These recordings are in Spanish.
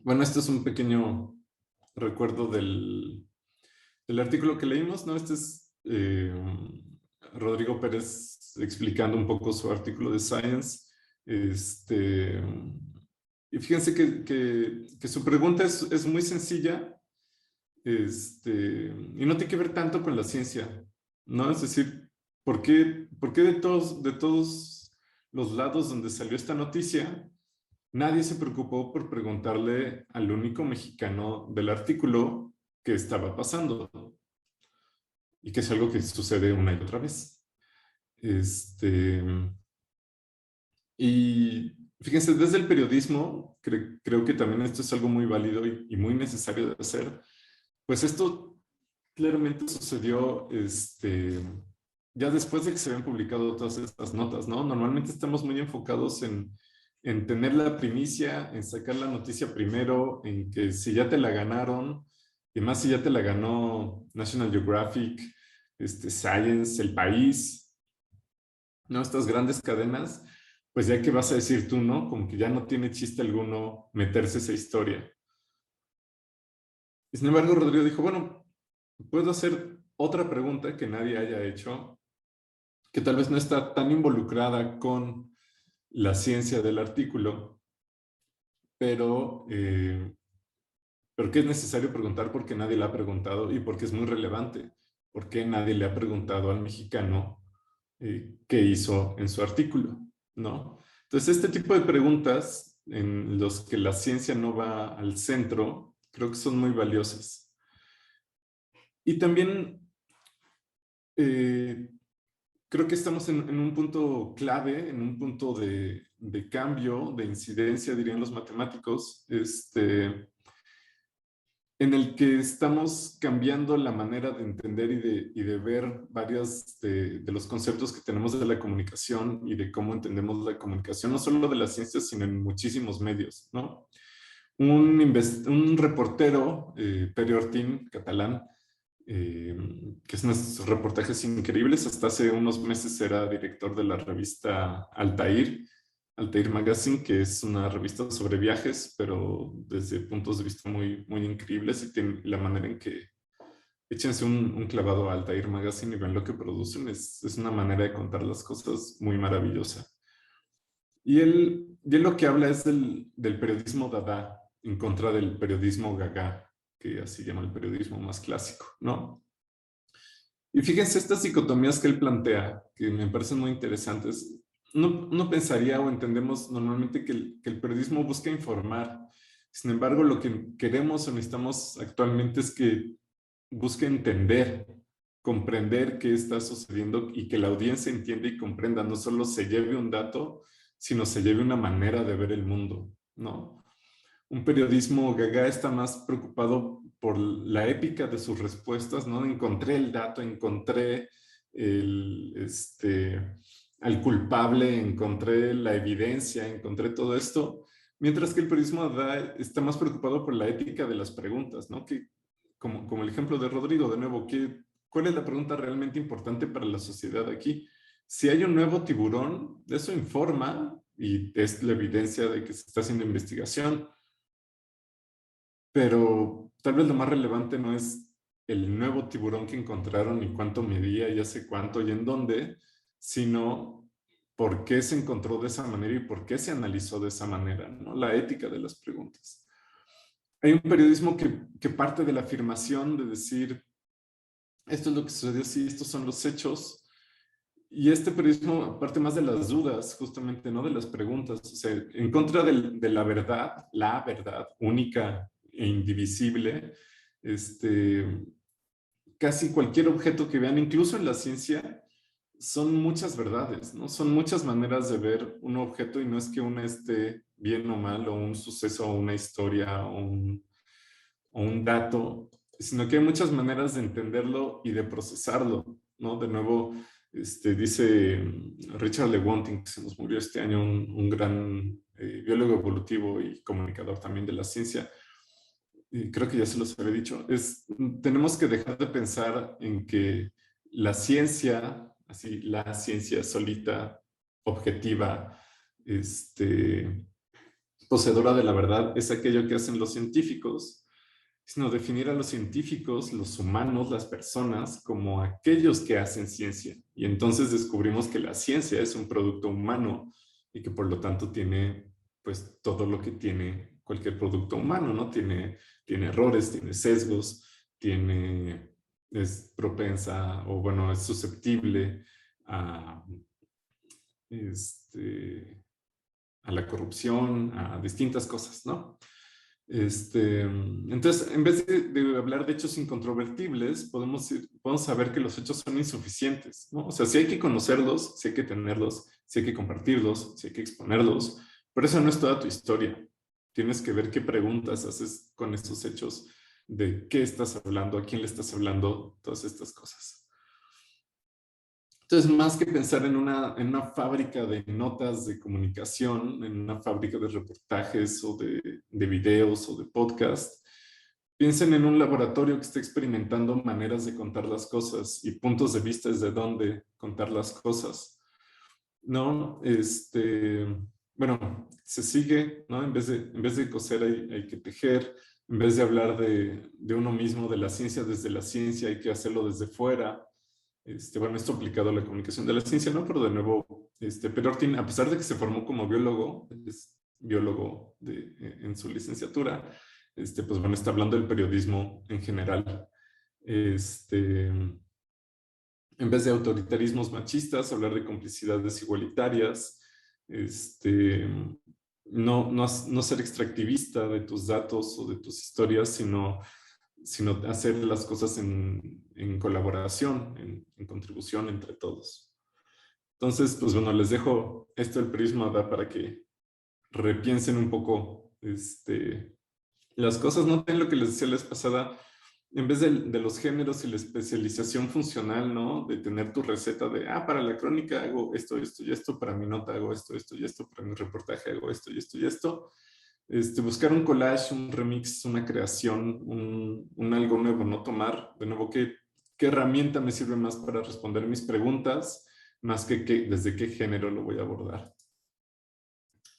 Bueno, este es un pequeño recuerdo del artículo que leímos, ¿no? Este es Rodrigo Pérez explicando un poco su artículo de Science. Este, y fíjense que su pregunta es muy sencilla, y no tiene que ver tanto con la ciencia, ¿no? Es decir, ¿por qué de todos los lados donde salió esta noticia, nadie se preocupó por preguntarle al único mexicano del artículo qué estaba pasando? Y que es algo que sucede una y otra vez. Este, y fíjense, desde el periodismo, creo que también esto es algo muy válido y muy necesario de hacer. Pues esto claramente sucedió ya después de que se habían publicado todas estas notas, ¿no? Normalmente estamos muy enfocados en tener la primicia, en sacar la noticia primero, en que si ya te la ganaron, y más si ya te la ganó National Geographic, Science, El País, ¿no? Estas grandes cadenas, pues ya que vas a decir tú, ¿no? Como que ya no tiene chiste alguno meterse esa historia. Y sin embargo, Rodrigo dijo, bueno, puedo hacer otra pregunta que nadie haya hecho, que tal vez no está tan involucrada con la ciencia del artículo, pero, eh, pero que es necesario preguntar porque nadie la ha preguntado y porque es muy relevante, porque nadie le ha preguntado al mexicano qué hizo en su artículo, ¿no? Entonces, este tipo de preguntas en los que la ciencia no va al centro, creo que son muy valiosas. Y también eh, creo que estamos en un punto clave, en un punto de cambio, de incidencia, dirían los matemáticos, en el que estamos cambiando la manera de entender y de ver varios de los conceptos que tenemos de la comunicación y de cómo entendemos la comunicación, no solo de la ciencia, sino en muchísimos medios, ¿no? Un reportero, Pere Ortín, catalán, eh, que hace unos reportajes increíbles. Hasta hace unos meses era director de la revista Altair Magazine, que es una revista sobre viajes, pero desde puntos de vista muy, muy increíbles, y tiene la manera en que échense un clavado a Altair Magazine y ven lo que producen. Es una manera de contar las cosas muy maravillosa. Y él lo que habla es del periodismo dada en contra del periodismo gaga, que así llama el periodismo más clásico, ¿no? Y fíjense estas dicotomías que él plantea, que me parecen muy interesantes. No pensaría o entendemos normalmente que el periodismo busca informar. Sin embargo, lo que queremos o necesitamos actualmente es que busque entender, comprender qué está sucediendo y que la audiencia entienda y comprenda, no solo se lleve un dato, sino se lleve una manera de ver el mundo, ¿no? Un periodismo gaga está más preocupado por la épica de sus respuestas, ¿no? Encontré el dato, encontré el, al culpable, encontré la evidencia, encontré todo esto, mientras que el periodismo está más preocupado por la ética de las preguntas, ¿no? Que, como el ejemplo de Rodrigo, de nuevo, ¿cuál es la pregunta realmente importante para la sociedad aquí? Si hay un nuevo tiburón, eso informa y es la evidencia de que se está haciendo investigación, pero tal vez lo más relevante no es el nuevo tiburón que encontraron y cuánto medía y hace cuánto y en dónde, sino por qué se encontró de esa manera y por qué se analizó de esa manera, ¿no? La ética de las preguntas. Hay un periodismo que parte de la afirmación de decir, esto es lo que sucedió, sí, estos son los hechos. Y este periodismo parte más de las dudas, justamente, no de las preguntas. O sea, en contra de la verdad única e indivisible, casi cualquier objeto que vean, incluso en la ciencia, son muchas verdades, ¿no? Son muchas maneras de ver un objeto y no es que una esté bien o mal, o un suceso, o una historia, o un dato, sino que hay muchas maneras de entenderlo y de procesarlo, ¿no? De nuevo, dice Richard Lewontin, que se nos murió este año, un gran biólogo evolutivo y comunicador también de la ciencia, y creo que ya se los había dicho, tenemos que dejar de pensar en que la ciencia, así, la ciencia solita, objetiva, este, poseedora de la verdad es aquello que hacen los científicos, sino definir a los científicos, los humanos, las personas, como aquellos que hacen ciencia. Y entonces descubrimos que la ciencia es un producto humano y que por lo tanto tiene pues todo lo que tiene cualquier producto humano, ¿no? Tiene errores, tiene sesgos, es propensa o bueno, es susceptible a, a la corrupción, a distintas cosas, ¿no? Entonces, en vez de hablar de hechos incontrovertibles, podemos saber que los hechos son insuficientes, ¿no? O sea, sí hay que conocerlos, sí hay que tenerlos, sí hay que compartirlos, sí hay que exponerlos, pero eso no es toda tu historia. Tienes que ver qué preguntas haces con estos hechos, de qué estás hablando, a quién le estás hablando, todas estas cosas. Entonces, más que pensar en una fábrica de notas de comunicación, en una fábrica de reportajes o de videos o de podcast, piensen en un laboratorio que está experimentando maneras de contar las cosas y puntos de vista desde dónde contar las cosas, ¿no? Bueno, se sigue, ¿no? En vez de coser hay que tejer, en vez de hablar de uno mismo, de la ciencia desde la ciencia, hay que hacerlo desde fuera. Bueno, esto aplicado a la comunicación de la ciencia, ¿no? Pero de nuevo, Perortin, a pesar de que se formó como biólogo, es biólogo en su licenciatura, pues bueno, está hablando del periodismo en general. En vez de autoritarismos machistas, hablar de complicidades igualitarias, no ser extractivista de tus datos o de tus historias, sino hacer las cosas en colaboración, en contribución entre todos. Entonces, pues bueno, les dejo esto del periodismo para que repiensen un poco las cosas. Noten lo que les decía la vez pasada, en vez de los géneros y la especialización funcional, ¿no? De tener tu receta de, para la crónica hago esto, esto y esto, para mi nota hago esto, esto y esto, para mi reportaje hago esto y esto y esto. Buscar un collage, un remix, una creación, un algo nuevo, ¿no? Tomar, de nuevo, qué herramienta me sirve más para responder mis preguntas, más que desde qué género lo voy a abordar.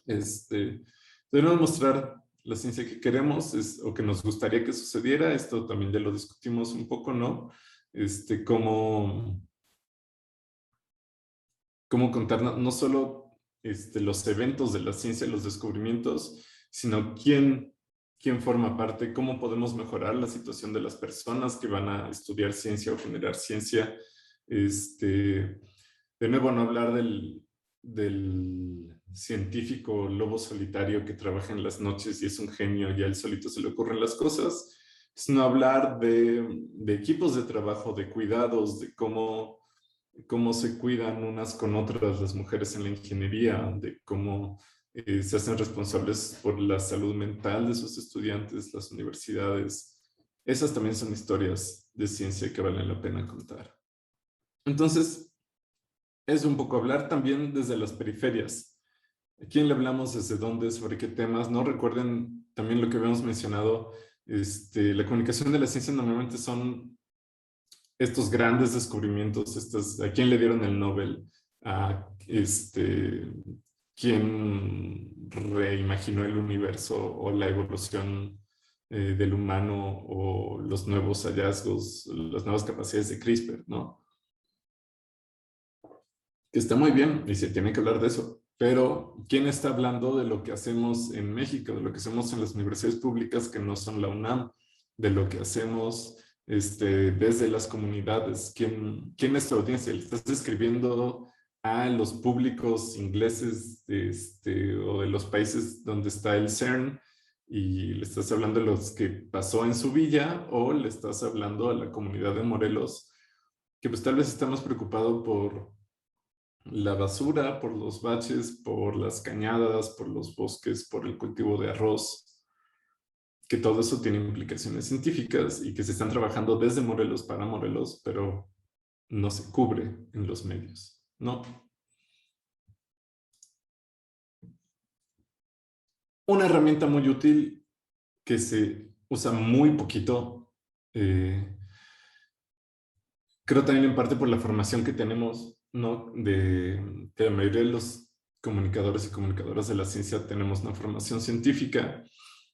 Debemos mostrar la ciencia que queremos o que nos gustaría que sucediera. Esto también ya lo discutimos un poco, ¿no? Cómo contar no solo los eventos de la ciencia, los descubrimientos, sino quién forma parte, cómo podemos mejorar la situación de las personas que van a estudiar ciencia o generar ciencia. De nuevo, no hablar del científico lobo solitario que trabaja en las noches y es un genio y a él solito se le ocurren las cosas, sino hablar de equipos de trabajo, de cuidados, de cómo se cuidan unas con otras las mujeres en la ingeniería, de cómo se hacen responsables por la salud mental de sus estudiantes, las universidades. Esas también son historias de ciencia que valen la pena contar. Entonces, es un poco hablar también desde las periferias. ¿A quién le hablamos? ¿Desde dónde? ¿Sobre qué temas? No recuerden también lo que habíamos mencionado. La comunicación de la ciencia normalmente son estos grandes descubrimientos, ¿a quién le dieron el Nobel? ¿A quién reimaginó el universo o la evolución del humano o los nuevos hallazgos, las nuevas capacidades de CRISPR, ¿no? Que está muy bien y se tiene que hablar de eso, pero ¿quién está hablando de lo que hacemos en México, de lo que hacemos en las universidades públicas que no son la UNAM, de lo que hacemos desde las comunidades? ¿Quién es tu audiencia? ¿Le estás escribiendo a los públicos ingleses o de los países donde está el CERN y le estás hablando de los que pasó en su villa, o le estás hablando a la comunidad de Morelos que pues tal vez está más preocupado por la basura, por los baches, por las cañadas, por los bosques, por el cultivo de arroz, que todo eso tiene implicaciones científicas y que se están trabajando desde Morelos para Morelos, pero no se cubre en los medios, ¿no? Una herramienta muy útil que se usa muy poquito, creo también en parte por la formación que tenemos, ¿no? De la mayoría de los comunicadores y comunicadoras de la ciencia tenemos una formación científica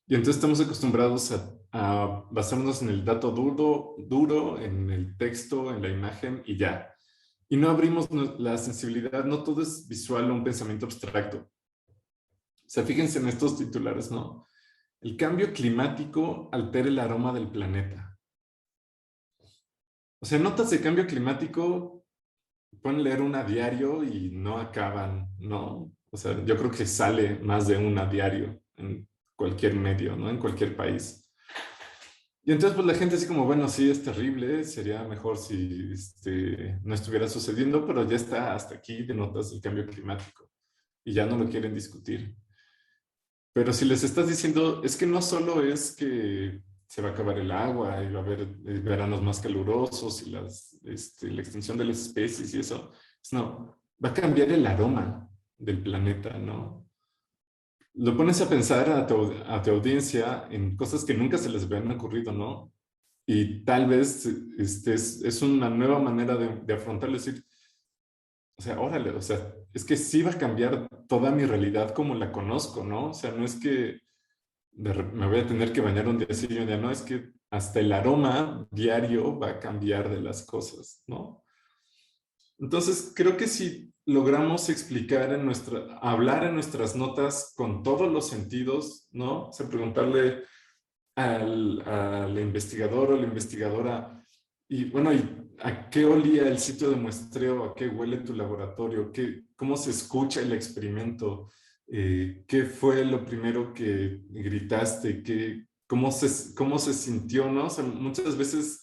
y entonces estamos acostumbrados a basarnos en el dato duro, en el texto, en la imagen y ya. Y no abrimos la sensibilidad, no todo es visual o un pensamiento abstracto. O sea, fíjense en estos titulares, ¿no? El cambio climático altera el aroma del planeta. O sea, notas de cambio climático pueden leer una a diario y no acaban, ¿no? O sea, yo creo que sale más de una a diario en cualquier medio, ¿no? En cualquier país. Y entonces, pues la gente así como, bueno, sí, es terrible, sería mejor si no estuviera sucediendo, pero ya está hasta aquí de notas del cambio climático y ya no lo quieren discutir. Pero si les estás diciendo, es que no solo es que se va a acabar el agua y va a haber veranos más calurosos y la extinción de las especies y eso, no, va a cambiar el aroma del planeta, ¿no? Lo pones a pensar a tu audiencia en cosas que nunca se les habían ocurrido, ¿no? Y tal vez es una nueva manera de afrontarlo, es decir, o sea, órale, o sea, es que sí va a cambiar toda mi realidad como la conozco, ¿no? O sea, no es que me voy a tener que bañar un día sí y un día no, es que hasta el aroma diario va a cambiar de las cosas, ¿no? Entonces, creo que si logramos explicar hablar en nuestras notas con todos los sentidos, ¿no? O sea, preguntarle al investigador o la investigadora, y bueno, ¿y a qué olía el sitio de muestreo? ¿A qué huele tu laboratorio? ¿Cómo se escucha el experimento? ¿Qué fue lo primero que gritaste? ¿Cómo se sintió, no? O sea, muchas veces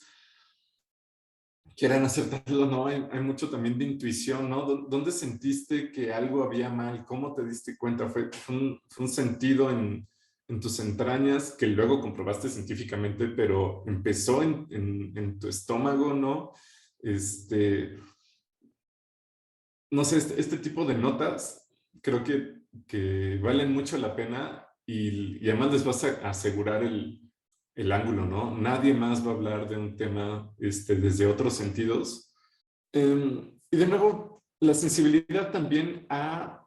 quieren acertarlo, ¿no? Hay mucho también de intuición, ¿no? ¿Dónde sentiste que algo había mal? ¿Cómo te diste cuenta? ¿Fue un sentido en tus entrañas que luego comprobaste científicamente, pero empezó en tu estómago, ¿no? Este, no sé, este tipo de notas creo que valen mucho la pena y además les vas a asegurar el ángulo, ¿no? Nadie más va a hablar de un tema desde otros sentidos. Y de nuevo, la sensibilidad también a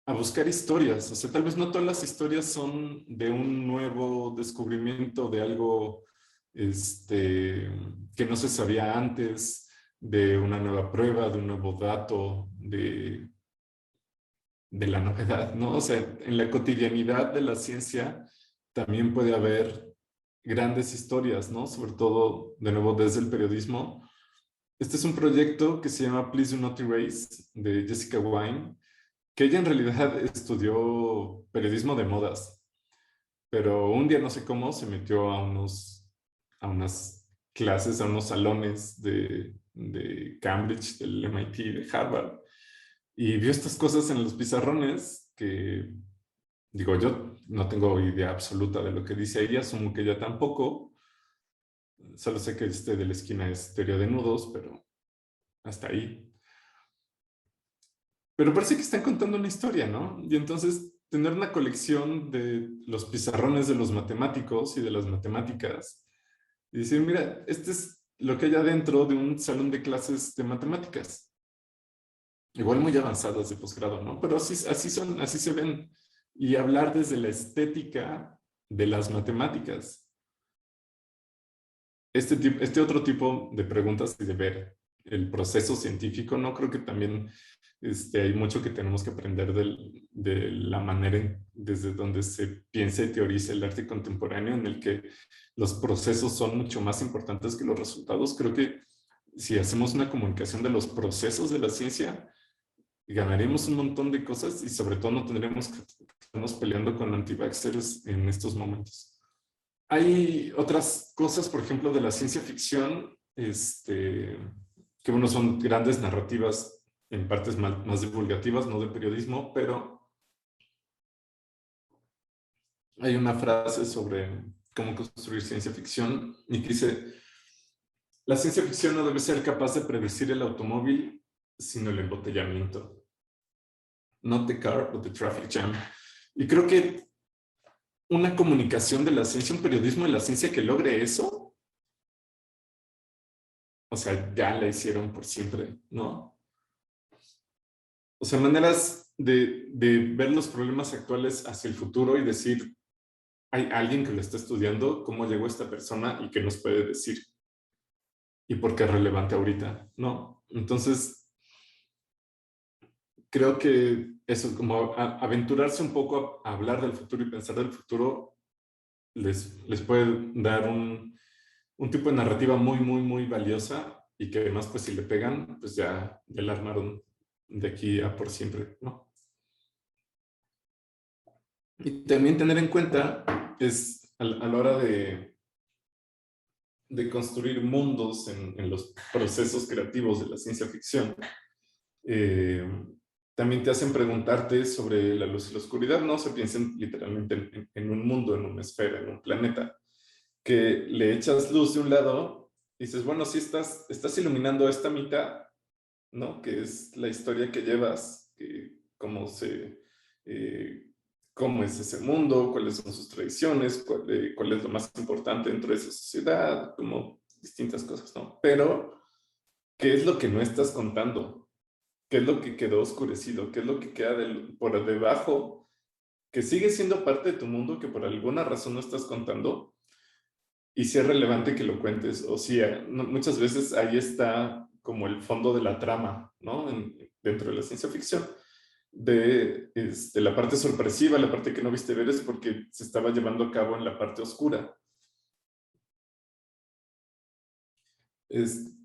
buscar historias. O sea, tal vez no todas las historias son de un nuevo descubrimiento, de algo que no se sabía antes, de una nueva prueba, de un nuevo dato, de la novedad, ¿no? O sea, en la cotidianidad de la ciencia también puede haber grandes historias, ¿no? Sobre todo, de nuevo, desde el periodismo. Este es un proyecto que se llama Please Do Not Erase, de Jessica Wine, que ella en realidad estudió periodismo de modas, pero un día no sé cómo se metió a unas clases, a unos salones de Cambridge, del MIT, de Harvard, y vio estas cosas en los pizarrones que, digo, yo no tengo idea absoluta de lo que dice ella, asumo que ella tampoco, solo sé que este de la esquina es teoría de nudos, pero hasta ahí. Pero parece que están contando una historia, ¿no? Y entonces tener una colección de los pizarrones de los matemáticos y de las matemáticas y decir, mira, este es lo que hay adentro de un salón de clases de matemáticas. Igual muy avanzadas de posgrado, ¿no? Pero así son, así se ven. Y hablar desde la estética de las matemáticas. Este otro tipo de preguntas y de ver el proceso científico, no creo que también hay mucho que tenemos que aprender de la manera desde donde se piensa y teoriza el arte contemporáneo, en el que los procesos son mucho más importantes que los resultados. Creo que si hacemos una comunicación de los procesos de la ciencia, ganaremos un montón de cosas y sobre todo no tendremos que estarnos peleando con anti-vaxxers en estos momentos. Hay otras cosas, por ejemplo, de la ciencia ficción, que bueno, son grandes narrativas en partes más divulgativas, no de periodismo, pero hay una frase sobre cómo construir ciencia ficción y que dice, la ciencia ficción no debe ser capaz de predecir el automóvil, sino el embotellamiento. Not the car, but the traffic jam. Y creo que una comunicación de la ciencia, un periodismo de la ciencia que logre eso, o sea, ya la hicieron por siempre, ¿no? o sea, maneras de ver los problemas actuales hacia el futuro y decir, hay alguien que lo está estudiando, cómo llegó esta persona y qué nos puede decir y por qué es relevante ahorita, ¿no? Entonces, creo que eso, como aventurarse un poco a hablar del futuro y pensar del futuro, les puede dar un tipo de narrativa muy, muy, muy valiosa y que además, pues si le pegan, pues ya la armaron de aquí a por siempre, ¿no? Y también tener en cuenta es a la hora de construir mundos en los procesos creativos de la ciencia ficción, eh, también te hacen preguntarte sobre la luz y la oscuridad, ¿no? Se piensen literalmente en un mundo, en una esfera, en un planeta, que le echas luz de un lado y dices, bueno, sí estás iluminando esta mitad, ¿no? Que es la historia que llevas, eh, cómo es ese mundo, cuáles son sus tradiciones, cuál es lo más importante dentro de esa sociedad, como distintas cosas, ¿no? Pero, ¿qué es lo que no estás contando? ¿Qué es lo que quedó oscurecido? ¿Qué es lo que queda por debajo? Que sigue siendo parte de tu mundo, que por alguna razón no estás contando, y si es relevante que lo cuentes, o si muchas veces ahí está como el fondo de la trama, ¿no? Dentro de la ciencia ficción, de la parte sorpresiva, la parte que no viste ver es porque se estaba llevando a cabo en la parte oscura.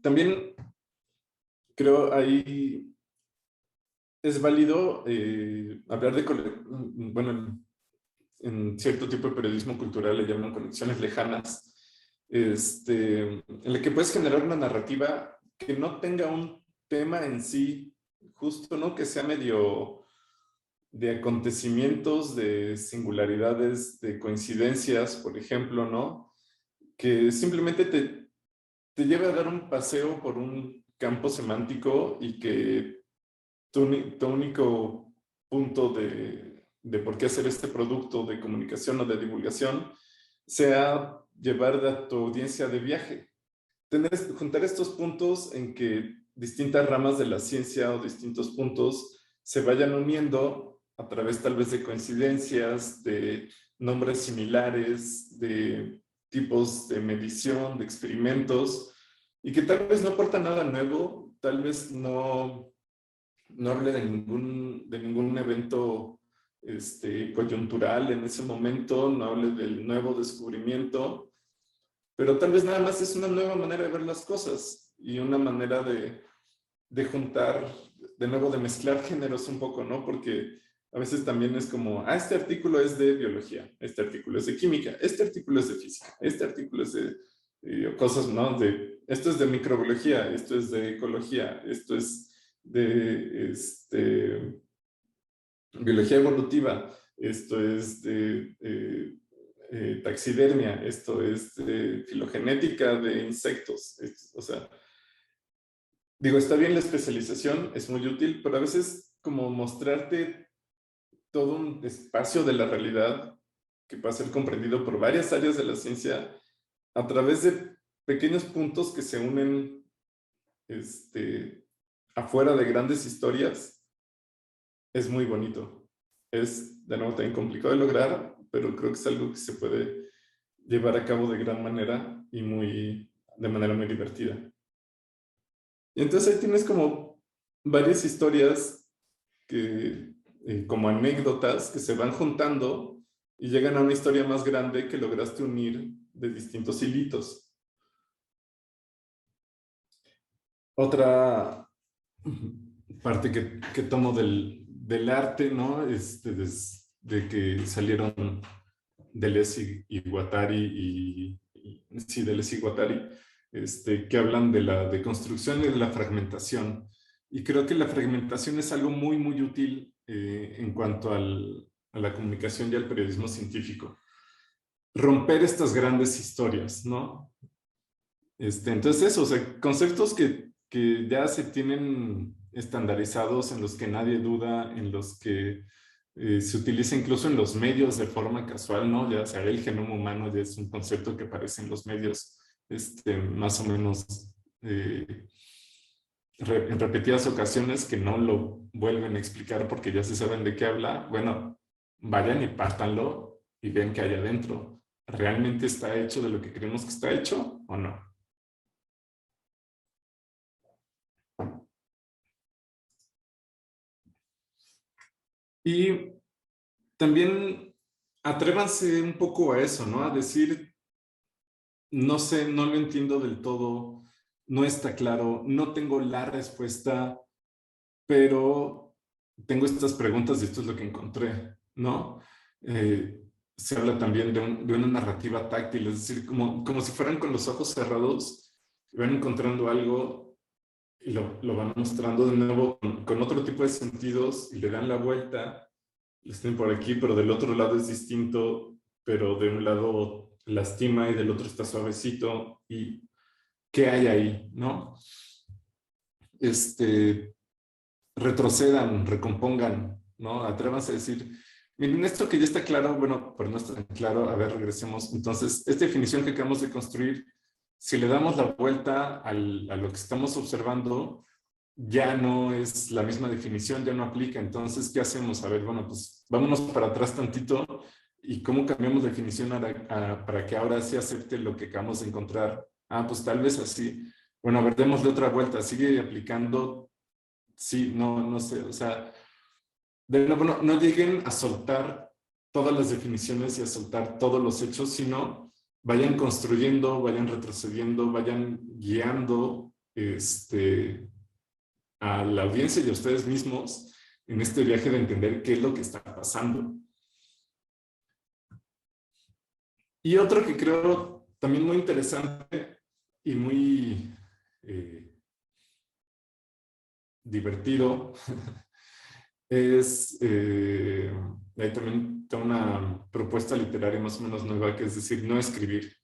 También creo ahí es válido hablar bueno, en cierto tipo de periodismo cultural le llaman conexiones lejanas, en la que puedes generar una narrativa que no tenga un tema en sí, justo, ¿no? Que sea medio de acontecimientos, de singularidades, de coincidencias, por ejemplo, ¿no? Que simplemente te lleve a dar un paseo por un campo semántico y que tu único punto de por qué hacer este producto de comunicación o de divulgación sea llevar a tu audiencia de viaje. Juntar estos puntos en que distintas ramas de la ciencia o distintos puntos se vayan uniendo a través tal vez de coincidencias, de nombres similares, de tipos de medición, de experimentos, y que tal vez no aporta nada nuevo, tal vez no hable de ningún evento coyuntural en ese momento, no hable del nuevo descubrimiento, pero tal vez nada más es una nueva manera de ver las cosas y una manera de juntar, de nuevo, de mezclar géneros un poco, ¿no? Porque a veces también es como, este artículo es de biología, este artículo es de química, este artículo es de física, este artículo es de cosas, ¿no? Esto es de microbiología, esto es de ecología, esto es de biología evolutiva, esto es de taxidermia, esto es de filogenética de insectos. O sea, digo, está bien la especialización, es muy útil, pero a veces como mostrarte todo un espacio de la realidad que puede ser comprendido por varias áreas de la ciencia a través de pequeños puntos que se unen afuera de grandes historias, es muy bonito. Es, de nuevo, también complicado de lograr, pero creo que es algo que se puede llevar a cabo de gran manera y de manera muy divertida. Y entonces ahí tienes como varias historias como anécdotas que se van juntando y llegan a una historia más grande que lograste unir de distintos hilitos. Otra parte que tomo del arte, ¿no? De que salieron Deleuze y Guattari, sí, Deleuze y Guattari, que hablan de la deconstrucción y de la fragmentación. Y creo que la fragmentación es algo muy, muy útil en cuanto a la comunicación y al periodismo científico. Romper estas grandes historias, ¿no? Entonces eso, o sea, conceptos que ya se tienen estandarizados, en los que nadie duda, en los que se utiliza incluso en los medios de forma casual, ¿no? Ya sea el genoma humano ya es un concepto que aparece en los medios más o menos en repetidas ocasiones que no lo vuelven a explicar porque ya se saben de qué habla, bueno, vayan y pártanlo y vean qué hay adentro. ¿Realmente está hecho de lo que creemos que está hecho o no? Y también atrévanse un poco a eso, ¿no? A decir, no sé, no lo entiendo del todo, no está claro, no tengo la respuesta, pero tengo estas preguntas y esto es lo que encontré, ¿no? Se habla también de una narrativa táctil, es decir, como si fueran con los ojos cerrados, van encontrando algo y lo van mostrando de nuevo con otro tipo de sentidos y le dan la vuelta, estén por aquí, pero del otro lado es distinto, pero de un lado lastima y del otro está suavecito y ¿qué hay ahí, no? Retrocedan, recompongan, ¿no? Atrévanse a decir, miren, esto que ya está claro, bueno, pero no está tan claro, a ver, regresemos. Entonces, esta definición que acabamos de construir, si le damos la vuelta a lo que estamos observando, ya no es la misma definición, ya no aplica. Entonces, ¿qué hacemos? A ver, bueno, pues vámonos para atrás tantito y cómo cambiamos la definición para que ahora sí acepte lo que acabamos de encontrar. Ah, pues tal vez así. Bueno, a ver, démosle otra vuelta, sigue aplicando. Sí, no, no sé, o sea, de nuevo, no lleguen a soltar todas las definiciones y a soltar todos los hechos, sino vayan construyendo, vayan retrocediendo, vayan guiando a la audiencia y a ustedes mismos en este viaje de entender qué es lo que está pasando. Y otro que creo también muy interesante y muy divertido hay también toda una propuesta literaria más o menos nueva, que es decir, no escribir.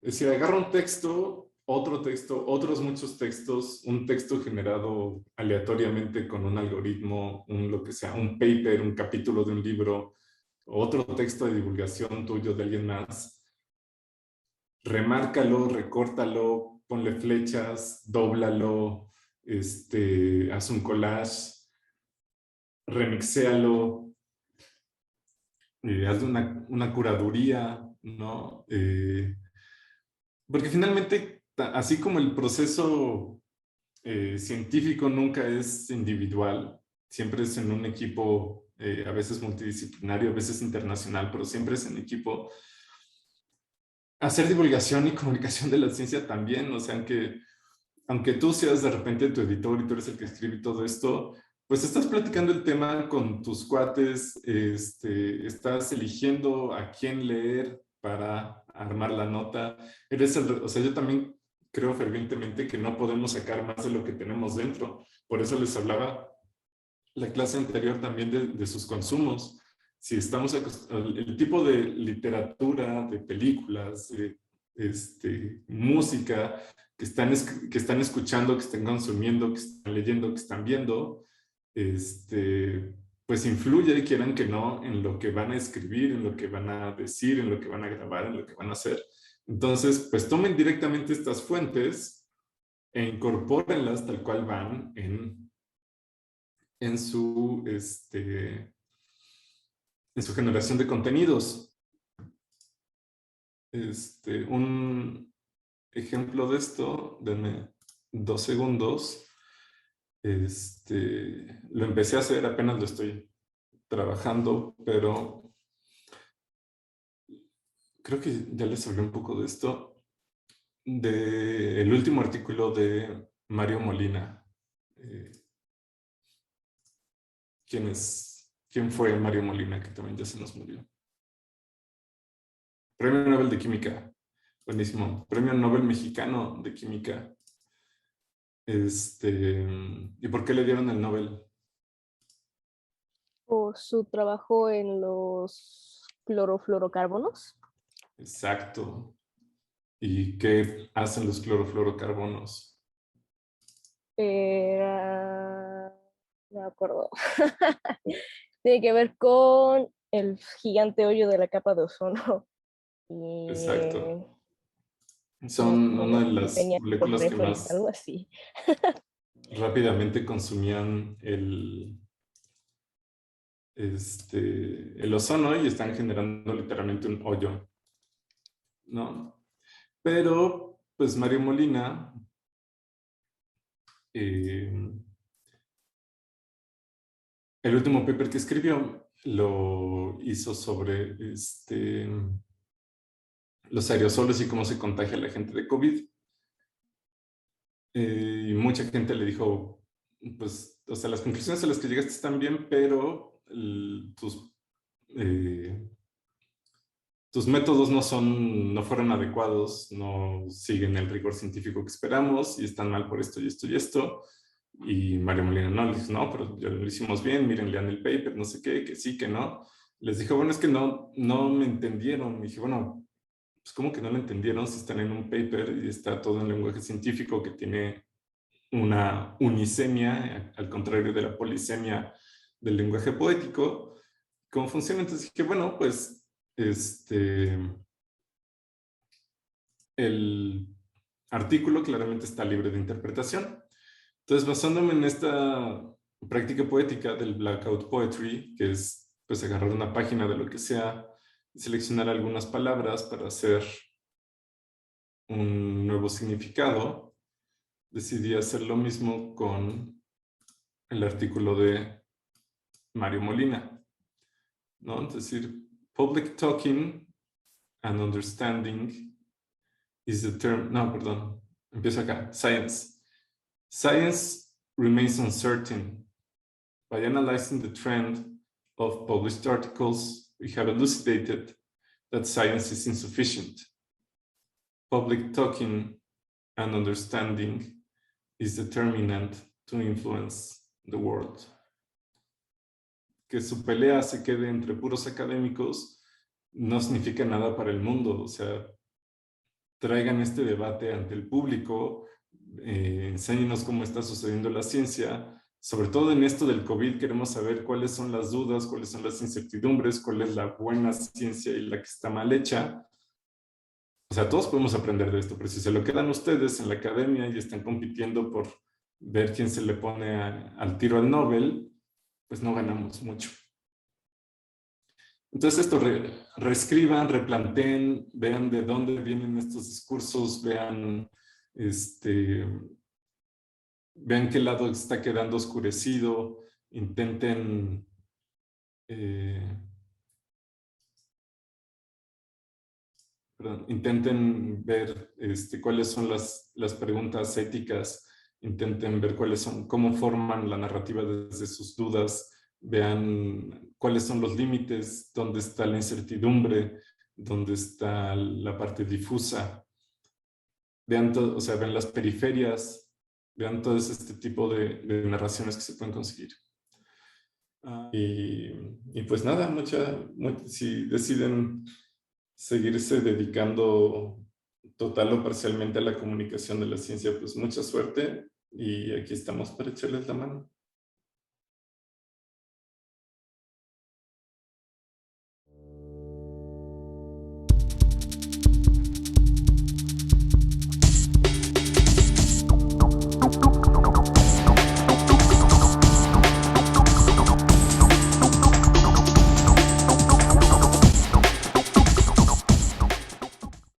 Es decir, agarra un texto, otro texto, otros muchos textos, un texto generado aleatoriamente con un algoritmo, lo que sea, un paper, un capítulo de un libro, otro texto de divulgación tuyo de alguien más, remárcalo, recórtalo, ponle flechas, dóblalo, haz un collage, remixéalo, hazle una curaduría, ¿no? Porque finalmente, así como el proceso científico nunca es individual, siempre es en un equipo, a veces multidisciplinario, a veces internacional, pero siempre es en equipo. Hacer divulgación y comunicación de la ciencia también, o sea, aunque tú seas de repente tu editor y tú eres el que escribe todo esto, pues estás platicando el tema con tus cuates, estás eligiendo a quién leer para armar la nota. O sea, yo también creo fervientemente que no podemos sacar más de lo que tenemos dentro. Por eso les hablaba la clase anterior también de sus consumos. Si estamos el tipo de literatura, de películas, de música que están escuchando, que están consumiendo, que están leyendo, que están viendo, pues influye, quieran que no, en lo que van a escribir, en lo que van a decir, en lo que van a grabar, en lo que van a hacer. Entonces, pues tomen directamente estas fuentes e incorpórenlas tal cual van en su generación de contenidos. Un ejemplo de esto, denme 2 segundos. Lo empecé a hacer, apenas lo estoy trabajando, pero creo que ya les hablé un poco de esto, del último artículo de Mario Molina. Eh, ¿Quién fue Mario Molina? Que también ya se nos murió. Premio Nobel de Química. Buenísimo. Premio Nobel Mexicano de Química. ¿Y por qué le dieron el Nobel? Por su trabajo en los clorofluorocarbonos. Exacto. ¿Y qué hacen los clorofluorocarbonos? No me acuerdo. Tiene que ver con el gigante hoyo de la capa de ozono. Y Exacto. Son una de que las tenía por moléculas que referencia, más algo así. rápidamente consumían el ozono y están generando literalmente un hoyo, ¿no? Pero, pues Mario Molina eh, el último paper que escribió lo hizo sobre los aerosoles y cómo se contagia la gente de COVID. Y mucha gente le dijo, pues, o sea, las conclusiones a las que llegaste están bien, pero eh, tus métodos no fueron adecuados, no siguen el rigor científico que esperamos y están mal por esto y esto y esto. Y Mario Molina no, le dijo, no, pero ya lo hicimos bien, miren, lean el paper, no sé qué, que sí, que no. Les dijo, bueno, es que no me entendieron. Y dije, bueno, pues ¿cómo que no lo entendieron si están en un paper y está todo en lenguaje científico que tiene una unisemia, al contrario de la polisemia del lenguaje poético? ¿Cómo funciona? Entonces dije, bueno, pues el artículo claramente está libre de interpretación. Entonces, basándome en esta práctica poética del Blackout Poetry, que es pues agarrar una página de lo que sea y seleccionar algunas palabras para hacer un nuevo significado, decidí hacer lo mismo con el artículo de Mario Molina, ¿no? Es decir, public talking and understanding is the term, no, perdón, empiezo acá, science. Science remains uncertain. By analyzing the trend of published articles, we have elucidated that science is insufficient. Public talking and understanding is determinant to influence the world. Que su pelea se quede entre puros académicos no significa nada para el mundo. O sea, traigan este debate ante el público, enséñenos cómo está sucediendo la ciencia. Sobre todo en esto del COVID, queremos saber cuáles son las dudas, cuáles son las incertidumbres, cuál es la buena ciencia y la que está mal hecha. O sea, todos podemos aprender de esto, pero si se lo quedan ustedes en la academia y están compitiendo por ver quién se le pone al tiro al Nobel, pues no ganamos mucho. Entonces esto, reescriban, replanteen, vean de dónde vienen estos discursos, vean qué lado está quedando oscurecido, intenten intenten ver cuáles son las preguntas éticas, intenten ver cómo forman la narrativa desde sus dudas, vean cuáles son los límites, dónde está la incertidumbre, dónde está la parte difusa, vean todo, o sea, vean las periferias, vean todo este tipo de narraciones que se pueden conseguir. Y pues nada, si deciden seguirse dedicando total o parcialmente a la comunicación de la ciencia, pues mucha suerte y aquí estamos para echarles la mano.